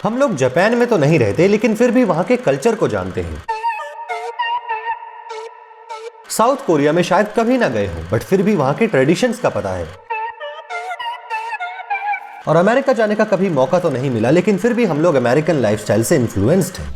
हम लोग जापान में तो नहीं रहते, लेकिन फिर भी वहां के कल्चर को जानते हैं। साउथ कोरिया में शायद कभी ना गए हो, बट फिर भी वहां के ट्रेडिशंस का पता है। और अमेरिका जाने का कभी मौका तो नहीं मिला, लेकिन फिर भी हम लोग अमेरिकन लाइफस्टाइल से इन्फ्लुएंस्ड हैं।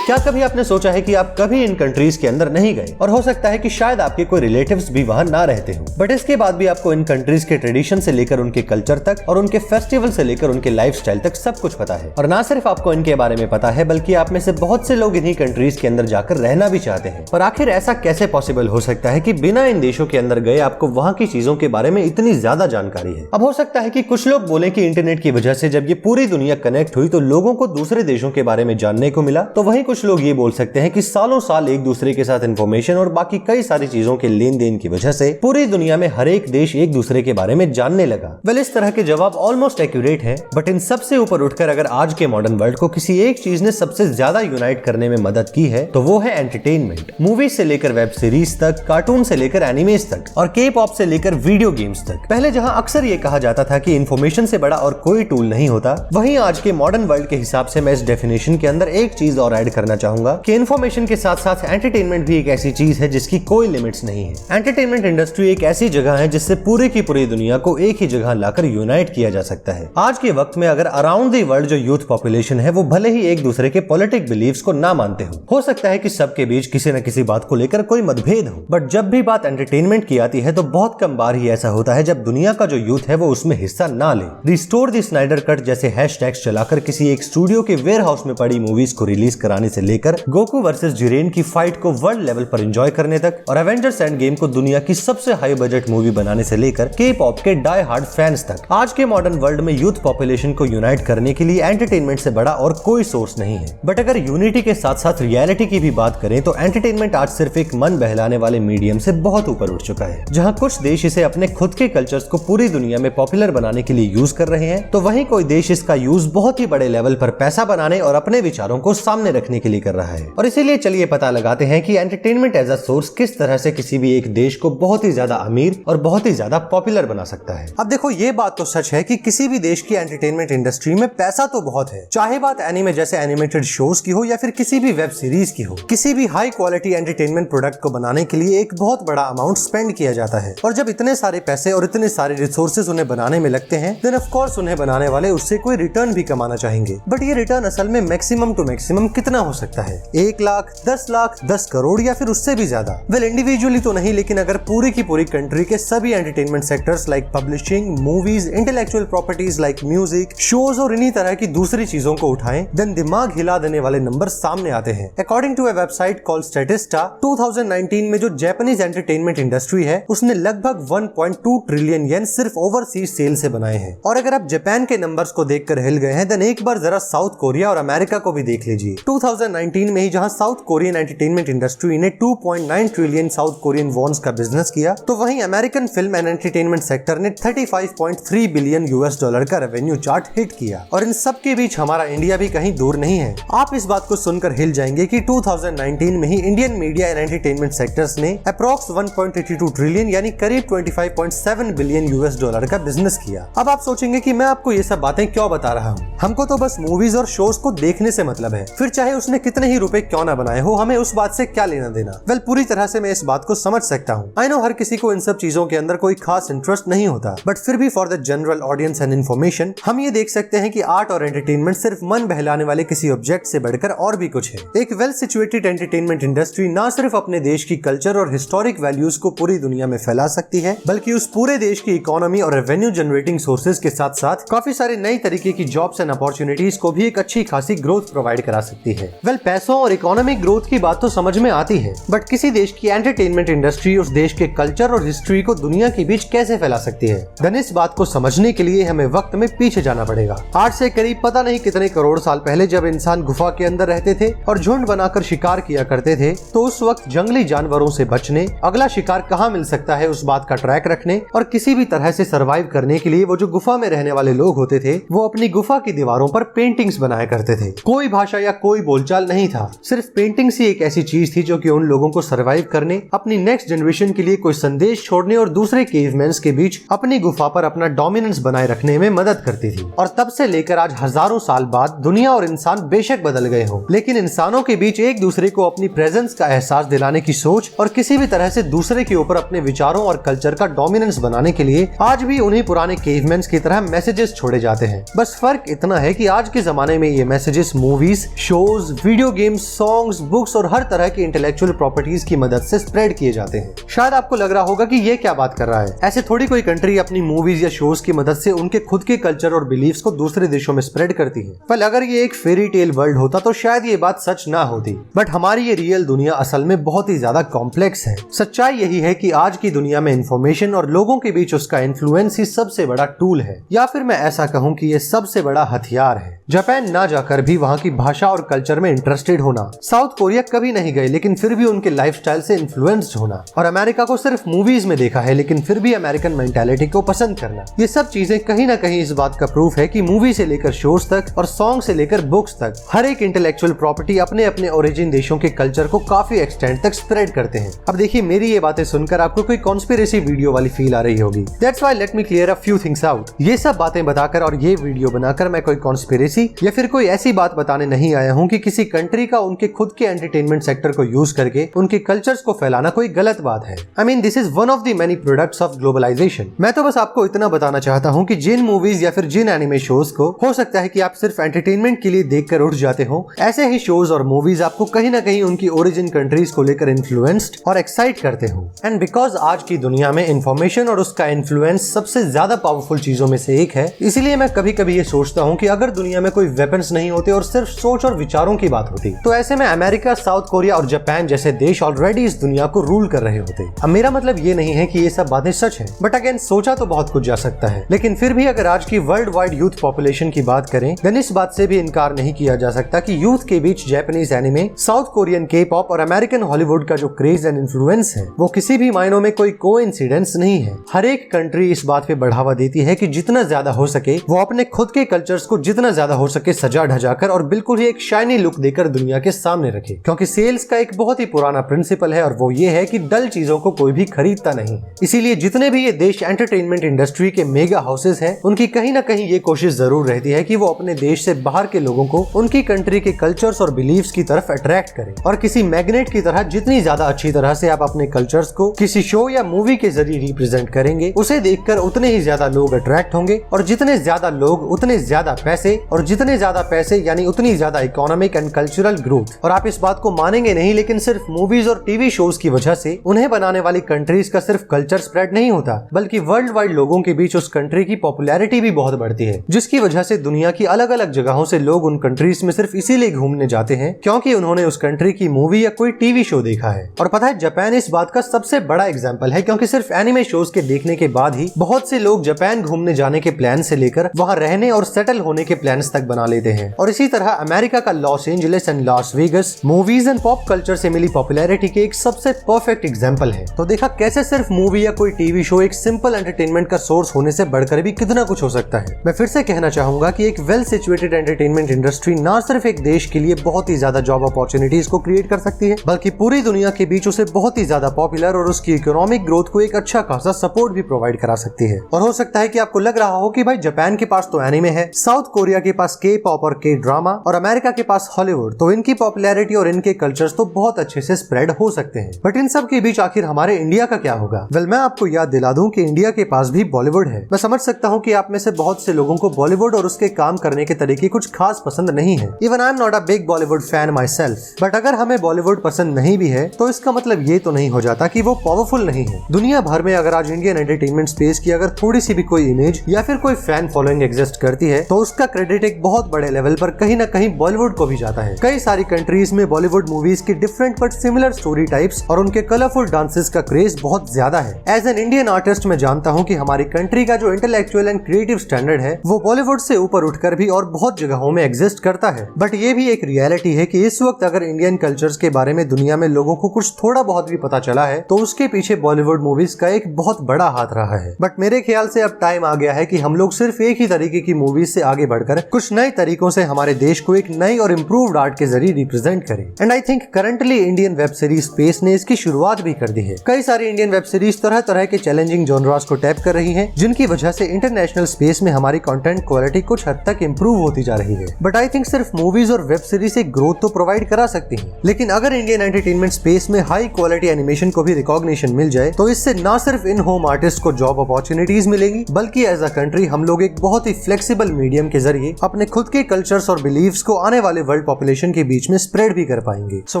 क्या कभी आपने सोचा है कि आप कभी इन कंट्रीज के अंदर नहीं गए, और हो सकता है कि शायद आपके कोई रिलेटिव्स भी वहां ना रहते हो, बट इसके बाद भी आपको इन कंट्रीज के ट्रेडिशन से लेकर उनके कल्चर तक और उनके फेस्टिवल से लेकर उनके लाइफस्टाइल तक सब कुछ पता है। और ना सिर्फ आपको इनके बारे में पता है, बल्कि आप में से बहुत से लोग इन्हीं कंट्रीज के अंदर जाकर रहना भी चाहते हैं। और आखिर ऐसा कैसे पॉसिबल हो सकता है कि बिना इन देशों के अंदर गए आपको वहां की चीजों के बारे में इतनी ज्यादा जानकारी है? अब हो सकता है कि कुछ लोग बोले कि इंटरनेट की वजह से जब ये पूरी दुनिया कनेक्ट हुई तो लोगों को दूसरे देशों के बारे में जानने को मिला, तो वहीं कुछ लोग ये बोल सकते हैं कि सालों साल एक दूसरे के साथ इंफॉर्मेशन और बाकी कई सारी चीजों के लेन देन की वजह से पूरी दुनिया में हर एक देश एक दूसरे के बारे में जानने लगा। वेल, इस तरह के जवाब ऑलमोस्ट एक्यूरेट हैं, बट इन सबसे ऊपर उठकर अगर आज के मॉडर्न वर्ल्ड को किसी एक चीज ने सबसे ज्यादा यूनाइट करने में मदद की है, तो वो है एंटरटेनमेंट। मूवीज से लेकर वेब सीरीज तक, कार्टून से लेकर एनिमेज तक और के पॉप से लेकर वीडियो गेम्स तक। पहले जहां अक्सर ये कहा जाता था कि इंफॉर्मेशन से बड़ा और कोई टूल नहीं होता, वहीं आज के मॉडर्न वर्ल्ड के हिसाब से मैं इस डेफिनेशन के अंदर एक चीज और ऐड करना चाहूंगा कि इंफॉर्मेशन के साथ साथ एंटरटेनमेंट भी एक ऐसी चीज है जिसकी कोई लिमिट्स नहीं है। एंटरटेनमेंट इंडस्ट्री एक ऐसी जगह है जिससे पूरी की पूरी दुनिया को एक ही जगह लाकर यूनाइट किया जा सकता है। आज के वक्त में अगर अराउंड द वर्ल्ड जो यूथ पॉपुलेशन है वो भले ही एक दूसरे के पॉलिटिक बिलीव्स को ना मानते हो सकता है कि सबके बीच किसी न किसी बात को लेकर कोई मतभेद हो, बट जब भी बात एंटरटेनमेंट की आती है तो बहुत कम बार ही ऐसा होता है जब दुनिया का जो यूथ है वो उसमें हिस्सा ना ले। रिस्टोर द स्नाइडर कट जैसे हैशटैग्स चलाकर किसी एक स्टूडियो के वेयर हाउस में पड़ी मूवीज को रिलीज कराने से लेकर गोकू वर्सेस जिरेन की फाइट को वर्ल्ड लेवल पर एंजॉय करने तक और एवेंजर्स एंड गेम को दुनिया की सबसे हाई बजट मूवी बनाने से लेकर के पॉप के डाई हार्ड फैंस तक, आज के मॉडर्न वर्ल्ड में यूथ पॉपुलेशन को यूनाइट करने के लिए एंटरटेनमेंट से बड़ा और कोई सोर्स नहीं है। बट अगर यूनिटी के साथ साथ रियलिटी की भी बात करें तो एंटरटेनमेंट आज सिर्फ एक मन बहलाने वाले मीडियम से बहुत ऊपर उठ चुका है। जहां कुछ देश इसे अपने खुद के कल्चर्स को पूरी दुनिया में पॉपुलर बनाने के लिए यूज कर रहे हैं, तो वहीं कोई देश इसका यूज बहुत ही बड़े लेवल पर पैसा बनाने और अपने विचारों को सामने रखने के लिए कर रहा है। और इसीलिए चलिए पता लगाते हैं कि एंटरटेनमेंट एज अ सोर्स किस तरह से किसी भी एक देश को बहुत ही ज्यादा अमीर और बहुत ही ज्यादा पॉपुलर बना सकता है। अब देखो, ये बात तो सच है कि किसी भी देश की एंटरटेनमेंट इंडस्ट्री में पैसा तो बहुत है, चाहे बात एनिमे जैसे एनिमेटेड शोज की हो या फिर किसी भी वेब सीरीज की हो। किसी भी हाई क्वालिटी एंटरटेनमेंट प्रोडक्ट को बनाने के लिए एक बहुत बड़ा अमाउंट स्पेंड किया जाता है, और जब इतने सारे पैसे और इतने सारे रिसोर्सेज उन्हें बनाने में लगते हैं, देन ऑफ कोर्स उन्हें बनाने वाले उससे कोई रिटर्न भी कमाना चाहेंगे। बट ये रिटर्न असल में मैक्सिमम टू मैक्सिमम कितना हो सकता है? 1 लाख, 10 लाख, 10 करोड़ या फिर उससे भी ज्यादा? वेल, इंडिविजुअली तो नहीं, लेकिन अगर पूरी की पूरी कंट्री के सभी entertainment sectors like publishing, movies, intellectual properties like music, shows और इन्हीं तरह की दूसरी चीजों को उठाएं, देन दिमाग हिला देने वाले नंबर सामने आते हैं। According to a website called Statista, 2019 में जो जापानीज एंटरटेनमेंट इंडस्ट्री है उसने लगभग 1.2 ट्रिलियन येन सिर्फ ओवरसीज सेल से बनाए हैं। और अगर आप जापान के नंबर्स को देखकर हिल गए हैं, देन एक बार जरा साउथ कोरिया और अमेरिका को भी देख लीजिए। 2019 में ही जहां साउथ कोरियन एंटरटेनमेंट इंडस्ट्री ने 2.9 ट्रिलियन साउथ कोरियन वॉन्स का बिजनेस किया, तो वहीं American film and entertainment sector ने 35.3 बिलियन यूएस डॉलर का रेवेन्यू चार्ट हिट किया। और इन सब के बीच हमारा इंडिया भी कहीं दूर नहीं है। आप इस बात को सुनकर हिल जाएंगे कि 2019 में ही Indian media and entertainment sectors ने अप्रॉक्स 1.82 ट्रिलियन यानी करीब 25.7 बिलियन यूएस डॉलर का बिजनेस किया। अब आप सोचेंगे कि मैं आपको ये सब बातें क्यों बता रहा हूँ, हमको तो बस मूवीज और शोज को देखने से मतलब है, फिर चाहे उसने कितने ही रुपए क्यों ना बनाए हो, हमें उस बात से क्या लेना देना। वेल, पूरी तरह से मैं इस बात को समझ सकता हूँ। आई नो हर किसी को इन सब चीजों के अंदर कोई खास इंटरेस्ट नहीं होता, बट फिर भी for the general audience and information हम ये देख सकते हैं कि आर्ट और एंटरटेनमेंट सिर्फ मन बहलाने वाले किसी ऑब्जेक्ट से बढ़कर और भी कुछ है। एक वेल सिचुएटेड एंटरटेनमेंट इंडस्ट्री ना सिर्फ अपने देश की कल्चर और हिस्टोरिक वैल्यूज को पूरी दुनिया में फैला सकती है, बल्कि उस पूरे देश की इकोनॉमी और रेवेन्यू जनरेटिंग सोर्सेज के साथ साथ काफी सारे नई तरीके की जॉब्स एंड अपॉर्चुनिटीज को भी एक अच्छी खासी ग्रोथ प्रोवाइड करा सकती है। वेल, पैसों और इकोनॉमिक ग्रोथ की बात तो समझ में आती है, बट किसी देश की एंटरटेनमेंट इंडस्ट्री उस देश के कल्चर और हिस्ट्री को दुनिया के बीच कैसे फैला सकती है? देन इस बात को समझने के लिए हमें वक्त में पीछे जाना पड़ेगा। आज से करीब पता नहीं कितने करोड़ साल पहले जब इंसान गुफा के अंदर रहते थे और झुंड बनाकर शिकार किया करते थे, तो उस वक्त जंगली जानवरों से बचने, अगला शिकार कहाँ मिल सकता है उस बात का ट्रैक रखने और किसी भी तरह से सरवाइव करने के लिए वो जो गुफा में रहने वाले लोग होते थे वो अपनी गुफा की दीवारों पर पेंटिंग्स बनाया करते थे। कोई भाषा या कोई बोलचाल बोलचाल नहीं था। सिर्फ पेंटिंग्स ही एक ऐसी चीज थी जो कि उन लोगों को सरवाइव करने, अपनी नेक्स्ट जनरेशन के लिए कोई संदेश छोड़ने और दूसरे केवमैन्स के बीच अपनी गुफा पर अपना डोमिनेंस बनाए रखने में मदद करती थी। और तब से लेकर आज हजारों साल बाद दुनिया और इंसान बेशक बदल गए हों, लेकिन इंसानों के बीच एक दूसरे को अपनी प्रेजेंस का एहसास दिलाने की सोच और किसी भी तरह से दूसरे के ऊपर अपने विचारों और कल्चर का डोमिनेंस बनाने के लिए आज भी उन्हीं पुराने केवमैन्स की तरह मैसेजेस छोड़े जाते हैं। बस फर्क इतना है कि आज के जमाने में ये messages movies, shows, video games, songs, books और हर तरह की इंटेलेक्चुअल प्रॉपर्टीज की मदद से स्प्रेड किए जाते हैं। शायद आपको लग रहा होगा कि ये क्या बात कर रहा है, ऐसे थोड़ी कोई कंट्री अपनी मूवीज या शोज की मदद से उनके खुद के कल्चर और बिलीफ्स को दूसरे देशों में स्प्रेड करती है। पर अगर ये एक फेरी टेल वर्ल्ड होता तो शायद ये बात सच ना होती। बट हमारी ये रियल दुनिया असल में बहुत ही ज्यादा कॉम्प्लेक्स है। सच्चाई यही है कि आज की दुनिया में इंफॉर्मेशन और लोगों के बीच उसका इन्फ्लुएंस ही सबसे बड़ा टूल है, या फिर मैं ऐसा कहूँ कि ये सबसे बड़ा हथियार है। जापान ना जाकर भी वहाँ की भाषा और कल्चर में इंटरेस्टेड होना, साउथ कोरिया कभी नहीं गए लेकिन फिर भी उनके लाइफस्टाइल से इन्फ्लुएंस्ड होना, और अमेरिका को सिर्फ मूवीज में देखा है लेकिन फिर भी अमेरिकन मेंटालिटी को पसंद करना, ये सब चीजें कहीं ना कहीं इस बात का प्रूफ है कि मूवी से लेकर शोज तक और सॉन्ग से लेकर बुक्स तक हर एक इंटेलेक्चुअल प्रॉपर्टी अपने अपने ओरिजिन देशों के कल्चर को काफी एक्सटेंड तक स्प्रेड करते हैं। अब देखिए, मेरी ये बातें सुनकर आपको कोई कॉन्स्पिरेसी वीडियो वाली फील आ रही होगी। That's why let me clear a few things out. ये सब बातें बताकर और ये वीडियो बनाकर मैं कोई कॉन्स्पिरेसी या फिर कोई ऐसी बात बताने नहीं आया हूँ कि किसी कंट्री का उनके खुद के एंटरटेनमेंट सेक्टर को यूज करके उनके कल्चर्स को फैलाना कोई गलत बात है। I mean this is one of the many products of globalisation. मैं तो बस आपको इतना बताना चाहता हूँ कि जिन मूवीज या फिर जिन एनिमे शोज को हो सकता है कि आप सिर्फ एंटरटेनमेंट के लिए देखकर उठ जाते हो, ऐसे ही शोज और मूवीज आपको कहीं ना कहीं उनकी ओरिजिन कंट्रीज को लेकर इन्फ्लुएंस्ड और एक्साइट करते हो। एंड बिकॉज आज की दुनिया में इंफॉर्मेशन और उसका इन्फ्लुएंस सबसे ज्यादा पावरफुल चीजों में से एक है, इसलिए मैं कभी कभी ये सोचता हूँ कि अगर दुनिया में कोई वेपन्स नहीं होते और सिर्फ सोच और विचारों की बात होती, तो ऐसे में अमेरिका, साउथ कोरिया और जापान जैसे देश ऑलरेडी इस दुनिया को रूल कर रहे होते। अब मेरा मतलब ये नहीं है कि ये सब बातें सच हैं, बट अगेन सोचा तो बहुत कुछ जा सकता है। लेकिन फिर भी अगर आज की वर्ल्ड वाइड यूथ पॉपुलेशन की बात करें, देन इस बात से भी इनकार नहीं किया जा सकता कि यूथ के बीच जापानीज एनिमे, साउथ कोरियन के पॉप और अमेरिकन हॉलीवुड का जो क्रेज एंड इन्फ्लुएंस है, वो किसी भी मायनों में कोई कोइंसिडेंस नहीं है। हर एक कंट्री इस बात पे बढ़ावा देती है कि जितना ज्यादा हो सके वो अपने खुद के कल्चर्स को जितना ज्यादा हो सके सजा ढजाकर और बिल्कुल ही एक शाइनी लुक देकर दुनिया के सामने रखे, क्योंकि सेल्स का एक बहुत ही पुराना प्रिंसिपल है और वो ये है कि डल चीजों को कोई भी खरीदता नहीं। इसीलिए जितने भी ये देश एंटरटेनमेंट इंडस्ट्री के मेगा हाउसेस हैं, उनकी कहीं ना कहीं ये कोशिश जरूर रहती है कि वो अपने देश से बाहर के लोगों को उनकी कंट्री के कल्चर्स और बिलीव्स की तरफ अट्रैक्ट करें। और किसी मैग्नेट की तरह जितनी ज्यादा अच्छी तरह से आप अपने कल्चर्स को किसी शो या मूवी के जरिए रिप्रेजेंट करेंगे, उसे देखकर उतने ही ज्यादा लोग अट्रैक्ट होंगे, और जितने ज्यादा लोग उतने ज्यादा पैसे, और जितने ज्यादा पैसे यानी उतनी ज्यादा इकोनॉमिक एंड कल्चरल ग्रोथ। और आप इस बात को मानेंगे नहीं, लेकिन सिर्फ मूवीज और टीवी शोज की वजह से उन्हें बनाने वाली कंट्रीज का सिर्फ कल्चर स्प्रेड नहीं होता, बल्कि वर्ल्ड वाइड लोगों के बीच उस कंट्री की पॉपुलैरिटी भी बहुत बढ़ती है, जिसकी वजह से दुनिया की अलग अलग जगहों से लोग उन कंट्रीज में सिर्फ इसीलिए घूमने जाते हैं क्योंकि उन्होंने उस कंट्री की मूवी या कोई टीवी शो देखा है। और पता है, जापान इस बात का सबसे बड़ा एग्जाम्पल है, क्योंकि सिर्फ एनिमे शोज के देखने के बाद ही बहुत से लोग जापान घूमने जाने के प्लान से लेकर वहाँ रहने और सेटल होने के प्लान्स तक बना लेते हैं। और इसी तरह अमेरिका का Los Angeles and Las Vegas movies and pop culture से मिली पॉपुलैरिटी के एक सबसे परफेक्ट एग्जाम्पल है। तो देखा कैसे सिर्फ मूवी या कोई टीवी शो एक सिंपल एंटरटेनमेंट का सोर्स होने से बढ़कर भी कितना कुछ हो सकता है। मैं फिर से कहना चाहूंगा कि एक वेल सिचुएटेड एंटरटेनमेंट इंडस्ट्री ना सिर्फ एक देश के लिए बहुत ही ज्यादा जॉब अपॉर्चुनिटीज को क्रिएट कर सकती है, बल्कि पूरी दुनिया के बीच उसे बहुत ही ज्यादा पॉपुलर और उसकी इकोनॉमिक ग्रोथ को एक अच्छा खासा सपोर्ट भी प्रोवाइड करा सकती है। और हो सकता है कि आपको लग रहा हो कि भाई जापान के पास तो एनिमे है, साउथ कोरिया के पास के पॉप और के ड्रामा, और अमेरिका के पास हॉलीवुड, तो इनकी पॉपुलैरिटी और इनके कल्चर्स तो बहुत अच्छे से स्प्रेड हो सकते हैं। बट इन सब के बीच आखिर हमारे इंडिया का क्या होगा? वेल, मैं आपको याद दिला दूं कि इंडिया के पास भी बॉलीवुड है। मैं समझ सकता हूं कि आप में से बहुत से लोगों को बॉलीवुड और उसके काम करने के तरीके कुछ खास पसंद नहीं है। Even I am not a big Bollywood fan my self. But अगर हमें बॉलीवुड पसंद नहीं भी है तो इसका मतलब ये तो नहीं हो जाता कि वो पावरफुल नहीं है। दुनिया भर में अगर आज इंडियन एंटरटेनमेंट स्पेस की अगर थोड़ी सी भी कोई इमेज या फिर कोई फैन फॉलोइंग एग्जिस्ट करती है, तो उसका क्रेडिट एक बहुत बड़े लेवल पर कहीं ना कहीं बॉलीवुड को भी जाता है। कई सारी कंट्रीज में बॉलीवुड मूवीज की different but similar story types और उनके कलरफुल डांसेस का क्रेज बहुत ज्यादा है। एज एन इंडियन आर्टिस्ट मैं जानता हूँ कि हमारी कंट्री का जो इंटेलेक्चुअल एंड क्रिएटिव स्टैंडर्ड है वो बॉलीवुड से ऊपर उठकर भी और बहुत जगहों में एग्जिस्ट करता है। बट ये भी एक रियलिटी है कि इस वक्त अगर इंडियन कल्चर्स के बारे में दुनिया में लोगों को कुछ थोड़ा बहुत भी पता चला है, तो उसके पीछे बॉलीवुड मूवीज का एक बहुत बड़ा हाथ रहा है। बट मेरे ख्याल से अब टाइम आ गया है कि हम लोग सिर्फ एक ही तरीके की मूवीज से आगे बढ़कर कुछ नए तरीकों से हमारे देश को एक नई और इम्प्रूव्ड आर्ट के जरिए रिप्रेजेंट करें। And I think currently Indian web series space ने इसकी शुरुआत भी कर दी है। कई सारी इंडियन वेब सीरीज तरह तरह के चैलेंजिंग जॉनरास को टैप कर रही हैं, जिनकी वजह से इंटरनेशनल स्पेस में हमारी कंटेंट क्वालिटी कुछ हद तक इंप्रूव होती जा रही है। बट आई थिंक सिर्फ मूवीज और वेब सीरीज से ग्रोथ तो प्रोवाइड करा सकती हैं, लेकिन अगर इंडियन एंटरटेनमेंट स्पेस में हाई क्वालिटी एनिमेशन को भी रिकॉग्निशन मिल जाए तो इससे न सिर्फ इन होम आर्टिस्ट को जॉब अपॉर्चुनिटीज मिलेगी, बल्कि एज अ कंट्री हम लोग एक बहुत ही फ्लेक्सिबल मीडियम के जरिए अपने खुद के कल्चर्स और बिलीव्स को आने वाले वर्ल्ड पॉपुलेशन के बीच में स्प्रेड भी कर पाएंगे। So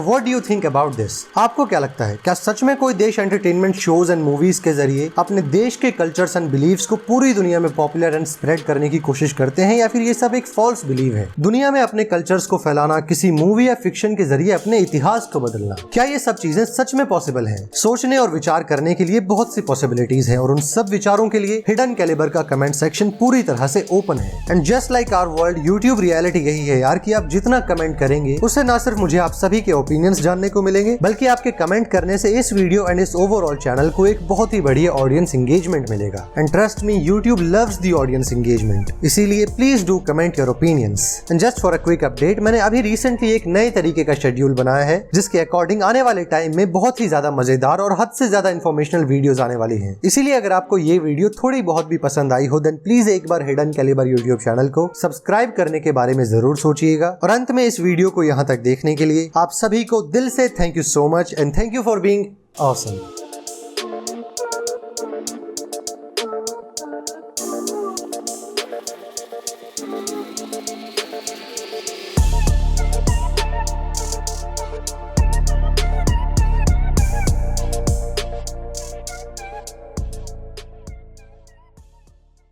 what do you think about this? आपको क्या लगता है, क्या सच में कोई देश एंटरटेनमेंट शोज एंड मूवीज के जरिए अपने देश के कल्चर्स एंड बिलीव्स को पूरी दुनिया में पॉपुलर एंड स्प्रेड करने की कोशिश करते हैं, या फिर ये सब एक फॉल्स बिलीव है? दुनिया में अपने कल्चर्स को फैलाना, किसी मूवी या फिक्शन के जरिए अपने इतिहास को बदलना, क्या ये सब चीजें सच में पॉसिबल है? सोचने और विचार करने के लिए बहुत सी पॉसिबिलिटीज हैं, और उन सब विचारों के लिए हिडन कैलिबर का कमेंट सेक्शन पूरी तरह से ओपन है। And just like our world, YouTube reality यही है यार कि आप जितना कमेंट करेंगे उससे ना सिर्फ मुझे आप सभी के ओपिनियंस जानने को मिलेंगे, बल्कि आपके कमेंट करने से इस वीडियो एंड इस ओवरऑल चैनल को एक बहुत ही बढ़िया ऑडियंस एंगेजमेंट मिलेगा। And trust me, YouTube loves the audience engagement, इसीलिए please do comment your opinions. And just for a quick update, मैंने अभी रिसेंटली एक नए तरीके का शेड्यूल बनाया है, जिसके अकॉर्डिंग आने वाले टाइम में बहुत ही ज्यादा मजेदार और हद से ज्यादा इंफॉर्मेशनल वीडियोस आने वाली हैं। इसीलिए अगर आपको ये वीडियो थोड़ी बहुत भी पसंद आई हो, देन प्लीज एक बार हिडन कैलिबर यूट्यूब चैनल को सब्सक्राइब करने के बारे में जरूर सोचिएगा। और अंत में इस वीडियो को यहाँ तक देखने के लिए आप सभी को दिल से thank you so much, and thank you for being awesome.